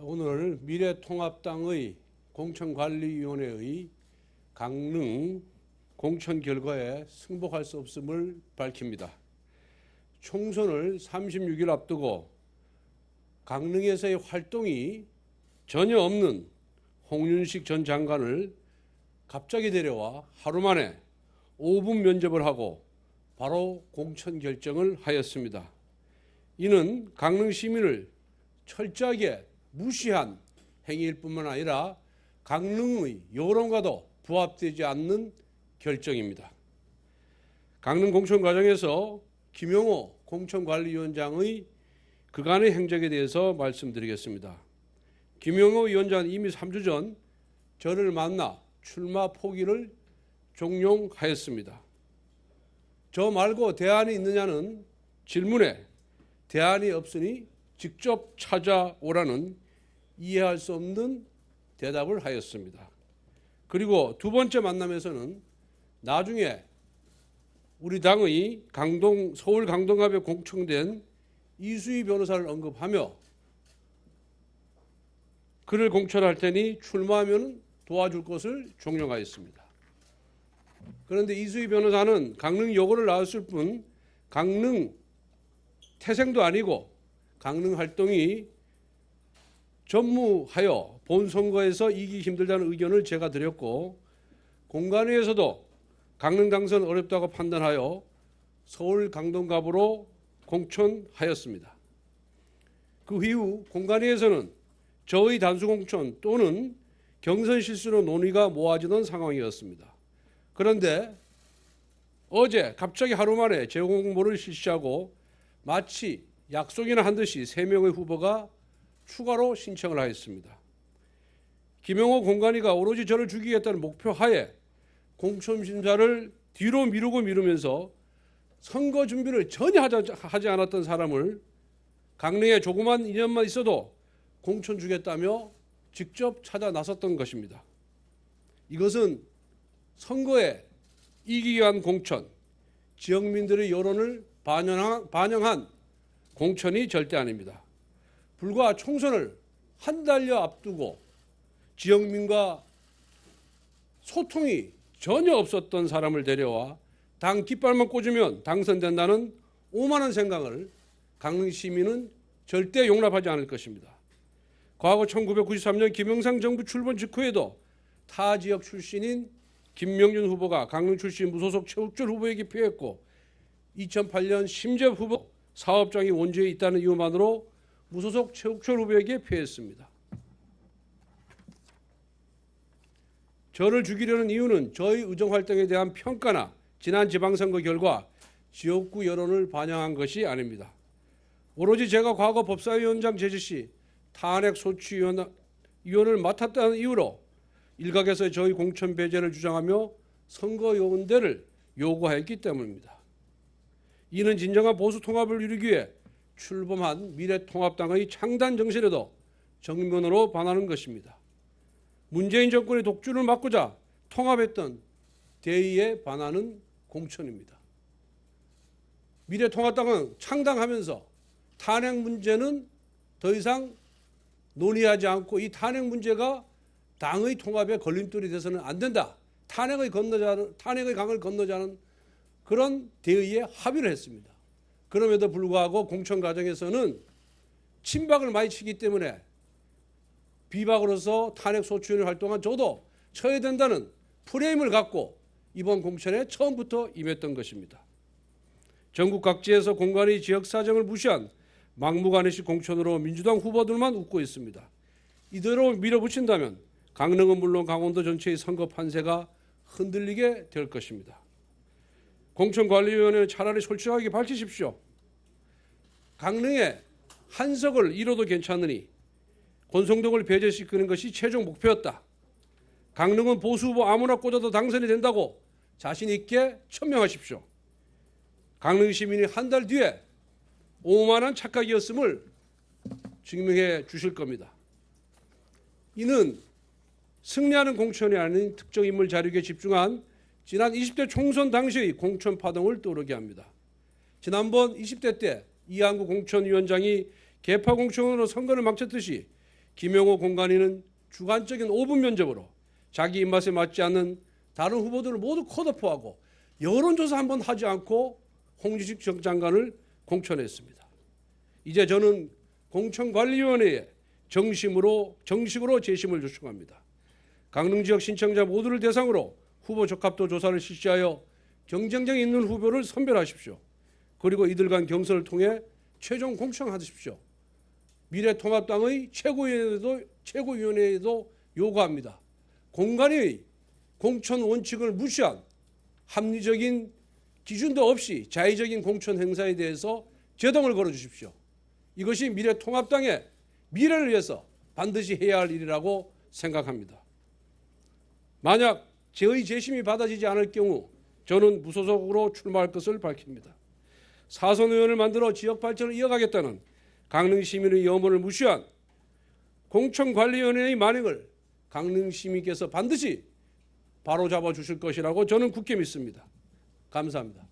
오늘 미래통합당의 공천관리위원회의 강릉 공천 결과에 승복할 수 없음을 밝힙니다. 총선을 36일 앞두고 강릉에서의 활동이 전혀 없는 홍윤식 전 장관을 갑자기 데려와 하루 만에 5분 면접을 하고 바로 공천 결정을 하였습니다. 이는 강릉 시민을 철저하게 무시한 행위일 뿐만 아니라 강릉의 여론과도 부합되지 않는 결정입니다. 강릉 공천 과정에서 김영호 공천관리위원장의 그간의 행적에 대해서 말씀드리겠습니다. 김영호 위원장은 이미 3주 전 저를 만나 출마 포기를 종용하였습니다. 저 말고 대안이 있느냐는 질문에 대안이 없으니 직접 찾아오라는 이해할 수 없는 대답을 하였습니다. 그리고 두 번째 만남에서는 나중에 우리 당의 서울 강동갑에 공청된 이수희 변호사를 언급하며 그를 공천할 테니 출마하면 도와줄 것을 종용하였습니다. 그런데 이수희 변호사는 강릉 여고를 나왔을 뿐 강릉 태생도 아니고 강릉 활동이 전무하여 본선거에서 이기기 힘들다는 의견을 제가 드렸고 공관위에서도 강릉 당선 어렵다고 판단하여 서울 강동갑으로 공천하였습니다. 그 이후 공관위에서는 저의 단수 공천 또는 경선 실수로 논의가 모아지던 상황이었습니다. 그런데 어제 갑자기 하루 만에 재공모를 실시하고 마치 약속이나 한 듯이 3명의 후보가 추가로 신청을 하였습니다. 김영호 공관위가 오로지 저를 죽이겠다는 목표 하에 공천 심사를 뒤로 미루면서 선거 준비를 전혀 하지 않았던 사람을 강릉에 조그만 인연만 있어도 공천 주겠다며 직접 찾아 나섰던 것입니다. 이것은 선거에 이기기 위한 공천, 지역민들의 여론을 반영한 공천이 절대 아닙니다. 불과 총선을 한 달여 앞두고 지역민과 소통이 전혀 없었던 사람을 데려와 당 깃발만 꽂으면 당선된다는 오만한 생각을 강릉 시민은 절대 용납하지 않을 것입니다. 과거 1993년 김영삼 정부 출범 직후에도 타 지역 출신인 김명준 후보가 강릉 출신 무소속 최욱철 후보에게 피했고 2008년 심재엽 후보 사업장이 원주에 있다는 이유만으로 무소속 최욱철 후보에게 피했습니다. 저를 죽이려는 이유는 저의 의정활동에 대한 평가나 지난 지방선거 결과 지역구 여론을 반영한 것이 아닙니다. 오로지 제가 과거 법사위원장 제지 시 탄핵소추위원을 맡았다는 이유로 일각에서 저희 공천 배제를 주장하며 선거요원대를 요구하였기 때문입니다. 이는 진정한 보수 통합을 이루기 위해 출범한 미래통합당의 창단 정신에도 정면으로 반하는 것입니다. 문재인 정권의 독주를 막고자 통합했던 대의에 반하는 공천입니다. 미래통합당은 창당하면서 탄핵 문제는 더 이상 논의하지 않고 이 탄핵 문제가 당의 통합에 걸림돌이 돼서는 안 된다. 탄핵의 강을 건너자는 그런 대의에 합의를 했습니다. 그럼에도 불구하고 공천 과정에서는 친박을 많이 치기 때문에 비박으로서 탄핵소추위원을 활동한 저도 쳐야 된다는 프레임을 갖고 이번 공천에 처음부터 임했던 것입니다. 전국 각지에서 공관위 지역사정을 무시한 막무가내식 공천으로 민주당 후보들만 웃고 있습니다. 이대로 밀어붙인다면 강릉은 물론 강원도 전체의 선거 판세가 흔들리게 될 것입니다. 공천관리위원회는 차라리 솔직하게 밝히십시오. 강릉에 한석을 잃어도 괜찮으니 권성동을 배제시키는 것이 최종 목표였다. 강릉은 보수 후보 아무나 꽂아도 당선이 된다고 자신 있게 천명하십시오. 강릉 시민이 한 달 뒤에 오만한 착각이었음을 증명해 주실 겁니다. 이는 승리하는 공천이 아닌 특정 인물 자력에 집중한 지난 20대 총선 당시의 공천 파동을 떠오르게 합니다. 지난번 20대 때 이한구 공천위원장이 개파 공천으로 선거를 망쳤듯이 김영호 공관위는 주관적인 5분 면접으로 자기 입맛에 맞지 않는 다른 후보들을 모두 컷오프하고 여론조사 한번 하지 않고 홍준식 전 장관을 공천했습니다. 이제 저는 공천관리위원회에 정식으로 재심을 요청합니다. 강릉 지역 신청자 모두를 대상으로 후보 적합도 조사를 실시하여 경쟁력 있는 후보를 선별하십시오. 그리고 이들 간 경선을 통해 최종 공천하십시오. 미래통합당의 최고위원회에도 요구합니다. 공관위의 공천 원칙을 무시한 합리적인 기준도 없이 자의적인 공천 행사에 대해서 제동을 걸어주십시오. 이것이 미래통합당의 미래를 위해서 반드시 해야 할 일이라고 생각합니다. 만약 저의 재심이 받아지지 않을 경우 저는 무소속으로 출마할 것을 밝힙니다. 사선 의원을 만들어 지역 발전을 이어가겠다는 강릉 시민의 염원을 무시한 공천관리위원회의 만행을 강릉 시민께서 반드시 바로잡아 주실 것이라고 저는 굳게 믿습니다. 감사합니다.